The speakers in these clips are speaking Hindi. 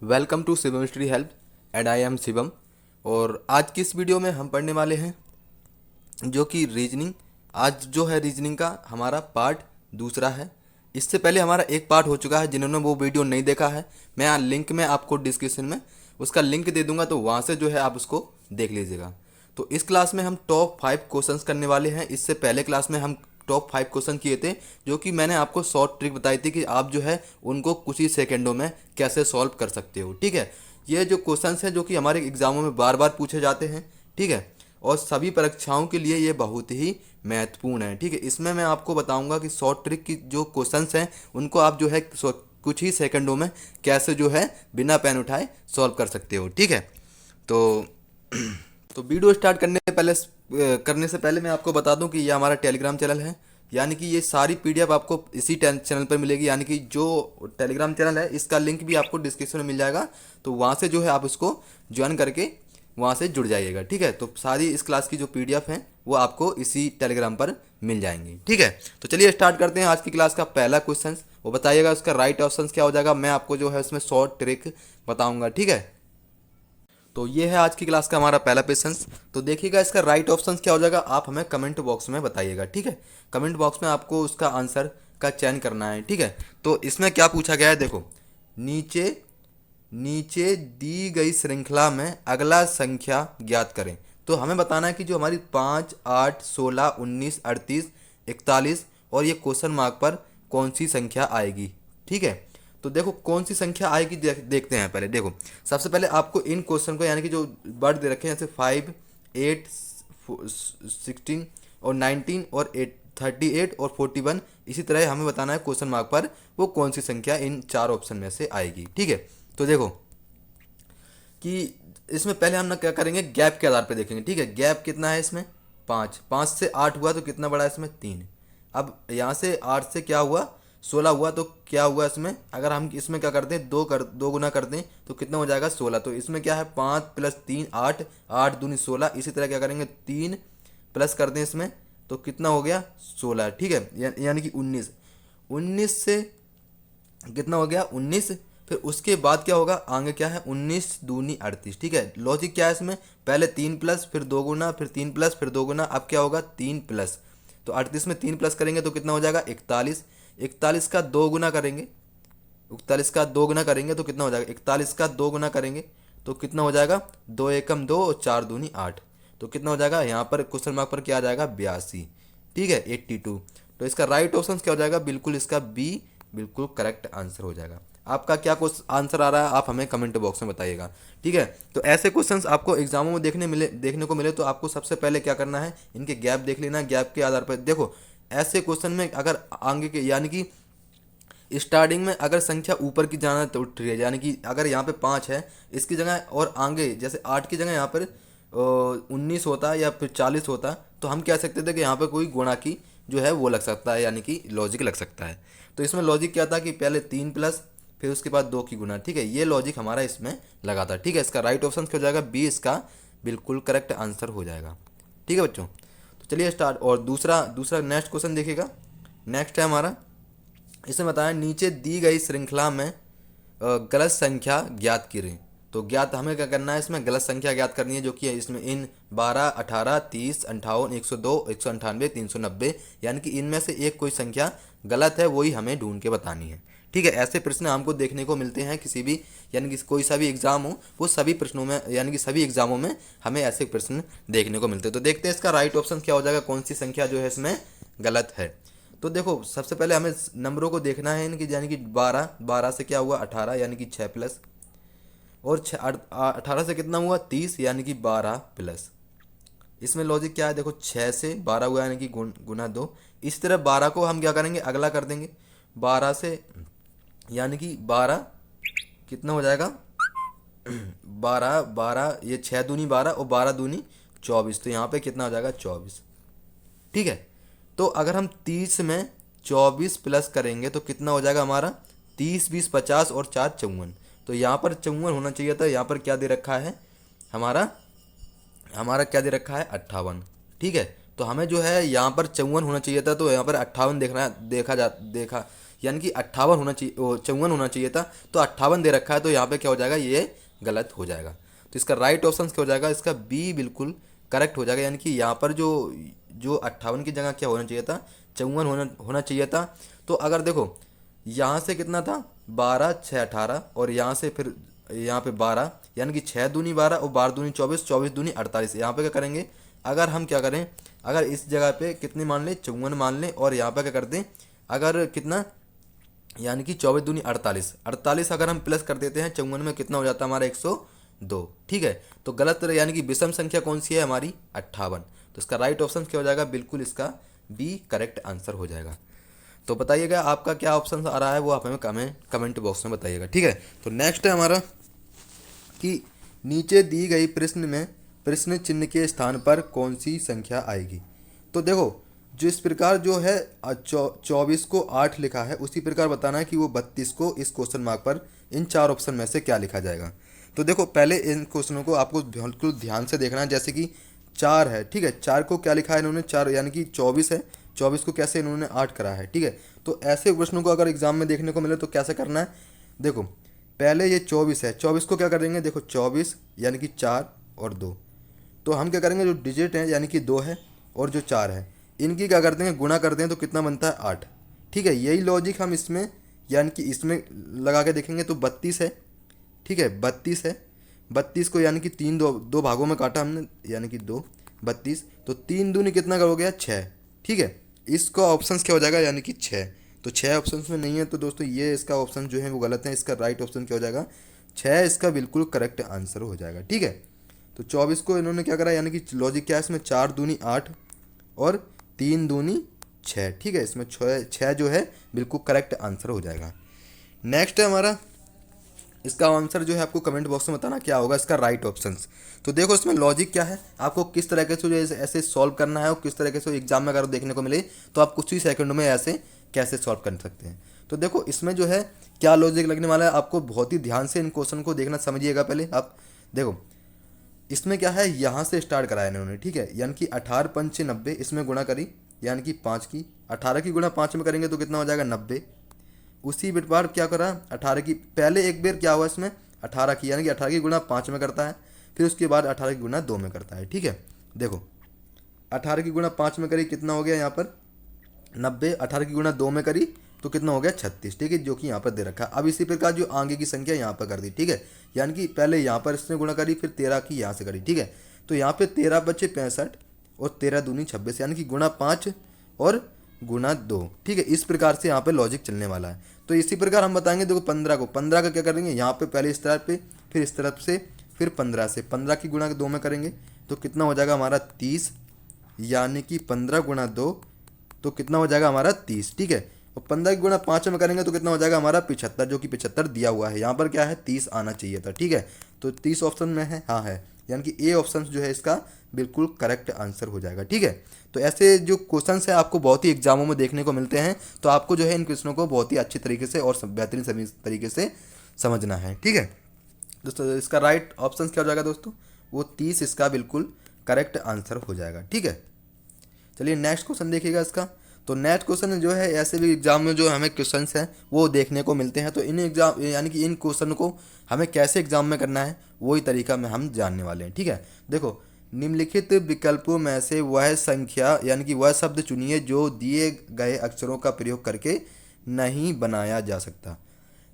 Welcome to Shivam study help and I am Shivam. और आज की इस वीडियो में हम पढ़ने वाले हैं जो कि रीजनिंग। आज जो है रीजनिंग का हमारा पार्ट दूसरा है। इससे पहले हमारा एक पार्ट हो चुका है। जिन्होंने वो वीडियो नहीं देखा है, मैं यहाँ लिंक में आपको डिस्क्रिप्शन में उसका लिंक दे दूंगा, तो वहाँ से जो है आप उसको देख लीजिएगा। तो इस क्लास में हम टॉप 5 क्वेश्चंस करने वाले हैं। इससे पहले क्लास में हम टॉप 5 क्वेश्चन किए थे, जो कि मैंने आपको शॉर्ट ट्रिक बताई थी कि आप जो है उनको कुछ ही सेकंडों में कैसे सॉल्व कर सकते हो। ठीक है, ये जो क्वेश्चंस हैं जो कि हमारे एग्जामों में बार बार पूछे जाते हैं। ठीक है, और सभी परीक्षाओं के लिए ये बहुत ही महत्वपूर्ण है। ठीक है, इसमें मैं आपको बताऊंगा कि शॉर्ट ट्रिक की जो क्वेश्चंस हैं उनको आप जो है कुछ ही सेकंडों में कैसे जो है बिना पेन उठाए सॉल्व कर सकते हो। ठीक है, तो तो वीडियो स्टार्ट करने से पहले मैं आपको बता दूं कि ये हमारा टेलीग्राम चैनल है। यानी कि ये सारी पीडीएफ आपको इसी चैनल पर मिलेगी। यानी कि जो टेलीग्राम चैनल है इसका लिंक भी आपको डिस्क्रिप्शन में मिल जाएगा, तो वहाँ से जो है आप उसको ज्वाइन करके वहाँ से जुड़ जाइएगा। ठीक है, तो सारी इस क्लास की जो पीडीएफ है वो आपको इसी टेलीग्राम पर मिल जाएंगी। ठीक है, तो चलिए स्टार्ट करते हैं आज की क्लास का पहला क्वेश्चन। वो बताइएगा उसका राइट ऑप्शन क्या हो जाएगा। मैं आपको जो है उसमें शॉर्ट ट्रिक बताऊंगा। ठीक है, तो ये है आज की क्लास का हमारा पहला क्वेश्चन। तो देखिएगा इसका राइट ऑप्शन क्या हो जाएगा, आप हमें कमेंट बॉक्स में बताइएगा। ठीक है, कमेंट बॉक्स में आपको उसका आंसर का चयन करना है। ठीक है, तो इसमें क्या पूछा गया है, देखो नीचे नीचे दी गई श्रृंखला में अगला संख्या ज्ञात करें। तो हमें बताना है कि जो हमारी 5, 8, 16, 19, 38, 41 और ये क्वेश्चन मार्क पर कौन सी संख्या आएगी। ठीक है, तो देखो कौन सी संख्या आएगी देखते हैं। पहले देखो, सबसे पहले आपको इन क्वेश्चन को यानी कि जो वर्ड दे रखे हैं जैसे 5, 8, 16 और 19 और 38 और 41, इसी तरह हमें बताना है क्वेश्चन मार्क पर वो कौन सी संख्या इन चार ऑप्शन में से आएगी। ठीक है, तो देखो कि इसमें पहले हम ना क्या करेंगे, गैप के आधार पे देखेंगे। ठीक है, गैप कितना है इसमें, 5, 5 से 8 हुआ तो कितना बड़ा है इसमें, 3। अब यहाँ से 8 से क्या हुआ, 16 हुआ, तो क्या हुआ इसमें, अगर हम इसमें क्या करते हैं, दो गुना कर दें तो कितना हो जाएगा, 16। तो इसमें क्या है, 5 + 3 8, 8 दूनी 16। इसी तरह क्या करेंगे, 3 प्लस कर दें इसमें तो कितना हो गया, 16। ठीक है, यानी कि 19। 19 से कितना हो गया, 19। फिर उसके बाद क्या होगा, आगे क्या है, 19 दूनी 38। ठीक है, लॉजिक क्या है इसमें, पहले 3 प्लस फिर 2 गुना फिर 3 प्लस फिर 2 गुना, अब क्या होगा 3 प्लस। तो 38 में 3 प्लस करेंगे तो कितना हो जाएगा, 41। 41 का 2 गुना करेंगे, 41 का 2 गुना करेंगे तो कितना हो जाएगा, 41 का 2 गुना करेंगे तो कितना हो जाएगा, 2 एकम 2 और 4 दूनी 8। तो कितना हो जाएगा, यहाँ पर क्वेश्चन मार्क पर क्या आ जाएगा, 82। ठीक है, 82। तो इसका राइट ऑप्शन क्या हो जाएगा, बिल्कुल इसका बी बिल्कुल करेक्ट आंसर हो जाएगा। आपका क्या आंसर आ रहा है आप हमें कमेंट बॉक्स में बताइएगा। ठीक है, तो ऐसे क्वेश्चंस आपको एग्जामों में देखने को मिले तो आपको सबसे पहले क्या करना है, इनके गैप देख लेना है। गैप के आधार पर देखो, ऐसे क्वेश्चन में अगर आगे के यानी कि स्टार्टिंग में अगर संख्या ऊपर की जाना तो उठ रही है, यानी कि अगर यहाँ पे 5 है इसकी जगह, और आगे जैसे 8 की जगह यहाँ पर 19 होता या फिर 40 होता, तो हम कह सकते थे कि यहाँ पे कोई गुणा की जो है वो लग सकता है, यानी कि लॉजिक लग सकता है। तो इसमें लॉजिक क्या था कि पहले 3 प्लस फिर उसके बाद 2 की गुना। ठीक है, ये लॉजिक हमारा इसमें लगा था। ठीक है, इसका राइट ऑप्शन क्या हो जाएगा, बी इसका बिल्कुल करेक्ट आंसर हो जाएगा। ठीक है बच्चों, तो चलिए स्टार्ट। और दूसरा दूसरा नेक्स्ट क्वेश्चन देखिएगा। नेक्स्ट है हमारा, इसमें बताया नीचे दी गई श्रृंखला में गलत संख्या ज्ञात करें। तो ज्ञात हमें क्या करना है, इसमें गलत संख्या ज्ञात करनी है, जो कि इसमें इन 12, 18, 30, 58, 102, 198, 390, यानी कि इनमें से एक कोई संख्या गलत है, वही हमें ढूंढ के बतानी है। ठीक है, ऐसे प्रश्न हमको देखने को मिलते हैं किसी भी, यानी कि कोई सा भी एग्जाम हो, वो सभी प्रश्नों में यानी कि सभी एग्जामों में हमें ऐसे प्रश्न देखने को मिलते हैं। तो देखते हैं इसका राइट ऑप्शन क्या हो जाएगा, कौन सी संख्या जो है इसमें गलत है। तो देखो सबसे पहले हमें नंबरों को देखना है इनकी, यानी कि 12, 12 से क्या हुआ 18, यानी कि 6 प्लस, और 18 से कितना हुआ 30, यानी कि 12 प्लस। इसमें लॉजिक क्या है, देखो 6 से 12 हुआ यानी कि गुना 2। इस तरह 12 को हम क्या करेंगे, अगला कर देंगे 12 से, यानी कि 12 कितना हो जाएगा 12, 12 ये 6 दूनी 12 और 12 दूनी 24, तो यहाँ पे कितना हो जाएगा 24। ठीक है, तो अगर हम 30 में 24 प्लस करेंगे तो कितना हो जाएगा हमारा, 30, 20, 50 और 4 54। तो यहाँ पर 54 होना चाहिए था, यहाँ पर क्या दे रखा है हमारा, हमारा क्या दे रखा है 58। ठीक है, तो हमें जो है यहाँ पर 54 होना चाहिए था, तो यहाँ पर 58 देखना देखा जा देखा यानी कि 58 होना चाहिए, 54 होना चाहिए था, तो 58 दे रखा है, तो यहाँ पे क्या हो जाएगा, ये गलत हो जाएगा। तो इसका राइट ऑप्शन क्या हो जाएगा, इसका बी बिल्कुल करेक्ट हो जाएगा। यानी कि यहाँ पर जो जो 58 की जगह क्या होना चाहिए था, 54 होना होना चाहिए था। तो अगर देखो यहाँ से कितना था, 12 6 18, और यहाँ से फिर यहाँ पे 12, यानी कि 6 दूनी 12 और 12 दूनी 24, 24 दूनी 48। यहाँ पे क्या करेंगे, अगर हम क्या करें, अगर इस जगह पे कितनी मान लें, 54 मान लें, और यहाँ पे क्या कर दें, अगर कितना, यानी कि 24 दूनी 48, 48 अगर हम प्लस कर देते हैं 54 में, कितना हो जाता है हमारा 102। ठीक है, तो गलत, यानी कि विषम संख्या कौन सी है हमारी, 58। तो इसका राइट ऑप्शन क्या हो जाएगा, बिल्कुल इसका बी करेक्ट आंसर हो जाएगा। तो बताइएगा आपका क्या ऑप्शन आ रहा है, वो आप हमें कमेंट बॉक्स में बताइएगा। ठीक है, तो नेक्स्ट है हमारा कि नीचे दी गई प्रश्न में प्रश्न चिन्ह के स्थान पर कौन सी संख्या आएगी। तो देखो, जिस प्रकार जो है 24 को 8 लिखा है, उसी प्रकार बताना है कि वो 32 को इस क्वेश्चन मार्क पर इन 4 ऑप्शन में से क्या लिखा जाएगा। तो देखो, पहले इन क्वेश्चनों को आपको बिल्कुल ध्यान से देखना है। जैसे कि 4 है, ठीक है, 4 को क्या लिखा है इन्होंने, 4 यानी कि 24 है, 24 को कैसे इन्होंने 8 करा है। ठीक है, तो ऐसे प्रश्नों को अगर एग्जाम में देखने को मिले तो कैसे करना है, देखो पहले ये 24 है, 24 को क्या करेंगे, देखो 24 यानी कि 4 और 2, तो हम क्या करेंगे, जो डिजिट है यानी कि 2 है और जो 4 है, इनकी क्या करते हैं, गुणा करते हैं, तो कितना बनता है 8। ठीक है, यही लॉजिक हम इसमें यानी कि इसमें लगा के देखेंगे, तो 32 है। ठीक है, 32 है, 32 को यानी कि दो भागों में काटा हमने, यानी कि 2 32, तो 3 दूनी कितना हो गया, 6। ठीक है, इसका ऑप्शन क्या हो जाएगा, यानी कि 6। तो 6 ऑप्शन में नहीं है, तो दोस्तों ये इसका ऑप्शन जो है वो गलत है। इसका राइट ऑप्शन क्या हो जाएगा, 6 इसका बिल्कुल करेक्ट आंसर हो जाएगा। ठीक है, तो 24 को इन्होंने क्या करा, यानी कि लॉजिक क्या है इसमें, 4 दूनी 8 और 3 दूनी 6। ठीक है, इसमें 6 जो है बिल्कुल करेक्ट आंसर हो जाएगा। नेक्स्ट है हमारा, इसका आंसर जो है आपको कमेंट बॉक्स में बताना क्या होगा इसका राइट ऑप्शंस। तो देखो इसमें लॉजिक क्या है, आपको किस तरीके से जो ऐसे सॉल्व करना है, और किस तरीके से एग्जाम में अगर देखने को मिले तो आप कुछ ही सेकंडों में ऐसे कैसे सॉल्व कर सकते हैं। तो देखो इसमें जो है क्या लॉजिक लगने वाला है, आपको बहुत ही ध्यान से इन क्वेश्चन को देखना, समझिएगा। पहले आप देखो, इसमें क्या है, यहाँ से स्टार्ट कराया इन्होंने। ठीक है, यानी कि 18 पंचे 90, इसमें गुणा करी, यानी कि 5 की, 18 की गुणा 5 में करेंगे तो कितना हो जाएगा, 90। उसी बार क्या करा, 18 की पहले एक बार क्या हुआ इसमें, 18 की, यानी कि 18 की गुणा 5 में करता है, फिर उसके बाद 18 की गुणा 2 में करता है। ठीक है, देखो 18 की गुणा 5 में करी, कितना हो गया यहाँ पर 90, 18 की गुणा 2 में करी तो कितना हो गया 36। ठीक है, जो कि यहाँ पर दे रखा है। अब इसी प्रकार जो आगे की संख्या यहाँ पर कर दी। ठीक है, यानी कि पहले यहाँ पर इसने गुणा करी, फिर 13 की यहाँ से करी। ठीक है, तो यहाँ पे 13 बचे 65 और 13 दूनी 26, यानी कि गुणा 5 और गुणा 2। ठीक है, इस प्रकार से यहाँ पे लॉजिक चलने वाला है। तो इसी प्रकार हम बताएंगे, देखो 15 को, 15 का क्या करेंगे, यहाँ पे पहले इस तरफ पे, फिर इस तरफ से, फिर 15 से, 15 की गुणा 2 में करेंगे तो कितना हो जाएगा हमारा 30, यानी कि 15 गुणा 2 तो कितना हो जाएगा हमारा 30। ठीक है, और 15 की गुणा 5 में करेंगे तो कितना हो जाएगा हमारा 75, जो कि 75 दिया हुआ है। यहाँ पर क्या है, 30 आना चाहिए था। ठीक है, तो 30 ऑप्शन में है, हाँ है, यानी कि ए ऑप्शन जो है इसका बिल्कुल करेक्ट आंसर हो जाएगा। ठीक है, तो ऐसे जो क्वेश्चन है आपको बहुत ही एग्जामों में देखने को मिलते हैं, तो आपको जो है इन क्वेश्चनों को बहुत ही अच्छी तरीके से और बेहतरीन तरीके से समझना है। ठीक है दोस्तों, इसका राइट ऑप्शन क्या हो जाएगा दोस्तों, वो 30 इसका बिल्कुल करेक्ट आंसर हो जाएगा। ठीक है, चलिए नेक्स्ट क्वेश्चन देखिएगा इसका। तो नेक्स्ट क्वेश्चन जो है, ऐसे भी एग्जाम में जो हमें क्वेश्चंस हैं वो देखने को मिलते हैं, तो इन एग्जाम यानी कि इन क्वेश्चन को हमें कैसे एग्जाम में करना है वही तरीका में हम जानने वाले हैं। ठीक है, देखो निम्नलिखित विकल्पों में से वह संख्या यानी कि वह शब्द चुनिए जो दिए गए अक्षरों का प्रयोग करके नहीं बनाया जा सकता।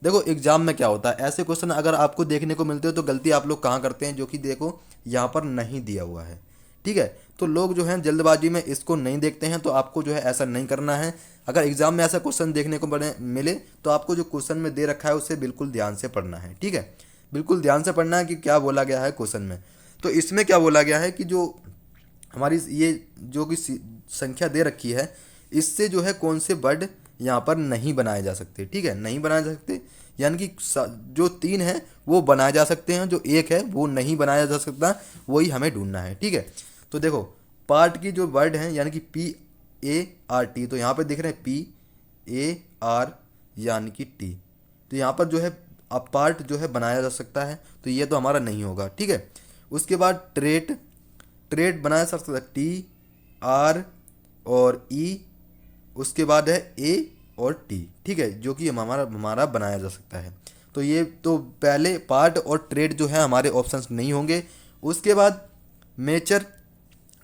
देखो एग्जाम में क्या होता है, ऐसे क्वेश्चन अगर आपको देखने को मिलते हो तो गलती आप लोग कहाँ करते हैं, जो कि देखो यहाँ पर नहीं दिया हुआ है। ठीक है, तो लोग जो हैं जल्दबाजी में इसको नहीं देखते हैं, तो आपको जो है ऐसा नहीं करना है। अगर एग्जाम में ऐसा क्वेश्चन देखने को मिले तो आपको जो क्वेश्चन में दे रखा है उसे बिल्कुल ध्यान से पढ़ना है। ठीक है, बिल्कुल ध्यान से पढ़ना है कि क्या बोला गया है क्वेश्चन में। तो इसमें क्या बोला गया है कि जो हमारी ये जो कि संख्या दे रखी है, इससे जो है कौन से वर्ड यहाँ पर नहीं बनाए जा सकते। ठीक है, नहीं बनाए जा सकते, यानी कि जो 3 है वो बनाए जा सकते हैं, जो 1 है वो नहीं बनाया जा सकता, वही हमें ढूंढना है। ठीक है, तो देखो पार्ट की जो वर्ड हैं यानी कि PART, तो यहाँ पे देख रहे हैं PAR यानी कि T, तो यहाँ पर जो है अब पार्ट जो है बनाया जा सकता है, तो ये तो हमारा नहीं होगा। ठीक है, उसके बाद ट्रेट बनाया जा सकता है TR और E, उसके बाद है और टी, ठीक है, जो कि हमारा हमारा बनाया जा सकता है। तो ये तो पहले पार्ट और ट्रेड जो है हमारे ऑप्शंस नहीं होंगे। उसके बाद मेचर,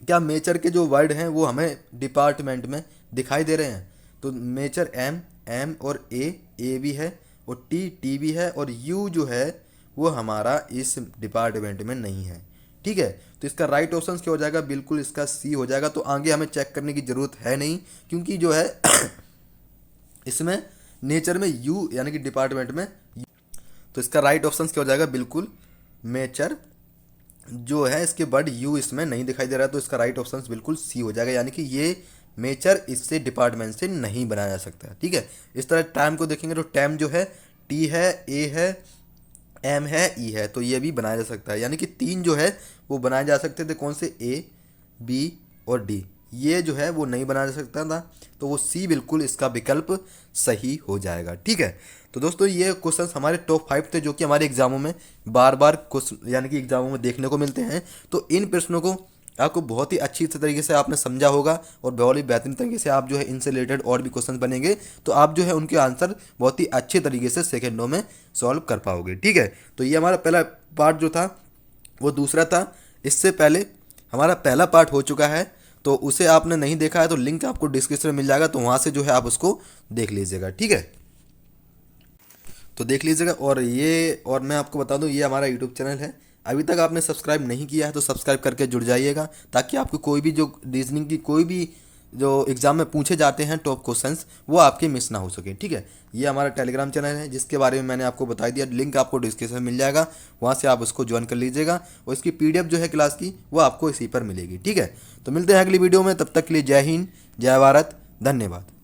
क्या मेचर के जो वर्ड हैं वो हमें डिपार्टमेंट में दिखाई दे रहे हैं? तो मेचर एम, एम और ए भी है, और टी भी है, और यू जो है वो हमारा इस डिपार्टमेंट में नहीं है, ठीक है। तो इसका राइट ऑप्शन क्या हो जाएगा? बिल्कुल इसका सी हो जाएगा। तो आगे हमें चेक करने की ज़रूरत है नहीं, क्योंकि जो है इसमें नेचर में यू यानी कि डिपार्टमेंट में, तो इसका राइट ऑप्शन क्या हो जाएगा? बिल्कुल मेचर जो है इसके वर्ड यू इसमें नहीं दिखाई दे रहा है, तो इसका राइट ऑप्शन बिल्कुल सी हो जाएगा, यानी कि ये मेचर इससे डिपार्टमेंट से नहीं बनाया जा सकता, ठीक है। इस तरह टाइम को देखेंगे तो टाइम जो है टी है, ए है, एम है, ई है, तो ये भी बनाया जा सकता है, यानी कि तीन जो है वो बनाए जा सकते थे। कौन से? ए, बी और डी। ये जो है वो नहीं बनाया जा सकता था, तो वो सी बिल्कुल इसका विकल्प सही हो जाएगा, ठीक है। तो दोस्तों ये क्वेश्चंस हमारे टॉप 5 थे, जो कि हमारे एग्जामों में बार बार क्वेश्चन यानी कि एग्जामों में देखने को मिलते हैं। तो इन प्रश्नों को आपको बहुत ही अच्छी तरीके से आपने समझा होगा, और बहुत ही बेहतरीन तरीके से आप जो है इनसे रिलेटेड और भी क्वेश्चन बनेंगे, तो आप जो है उनके आंसर बहुत ही अच्छे तरीके से सेकेंडों में सॉल्व कर पाओगे, ठीक है। तो ये हमारा पहला पार्ट जो था वो दूसरा था। इससे पहले हमारा पहला पार्ट हो चुका है, तो उसे आपने नहीं देखा है तो लिंक आपको डिस्क्रिप्शन में मिल जाएगा, तो वहाँ से जो है आप उसको देख लीजिएगा, ठीक है। तो देख लीजिएगा। और मैं आपको बता दूं, ये हमारा यूट्यूब चैनल है, अभी तक आपने सब्सक्राइब नहीं किया है तो सब्सक्राइब करके जुड़ जाइएगा, ताकि आपको कोई भी जो रीजनिंग की कोई भी जो एग्ज़ाम में पूछे जाते हैं टॉप क्वेश्चंस वो आपके मिस ना हो सके, ठीक है। ये हमारा टेलीग्राम चैनल है, जिसके बारे में मैंने आपको बता दिया, लिंक आपको डिस्क्रिप्शन में मिल जाएगा, वहाँ से आप उसको ज्वाइन कर लीजिएगा, और इसकी PDF जो है क्लास की वो आपको इसी पर मिलेगी, ठीक है। तो मिलते हैं अगली वीडियो में, तब तक के लिए जय हिंद, जय भारत, धन्यवाद।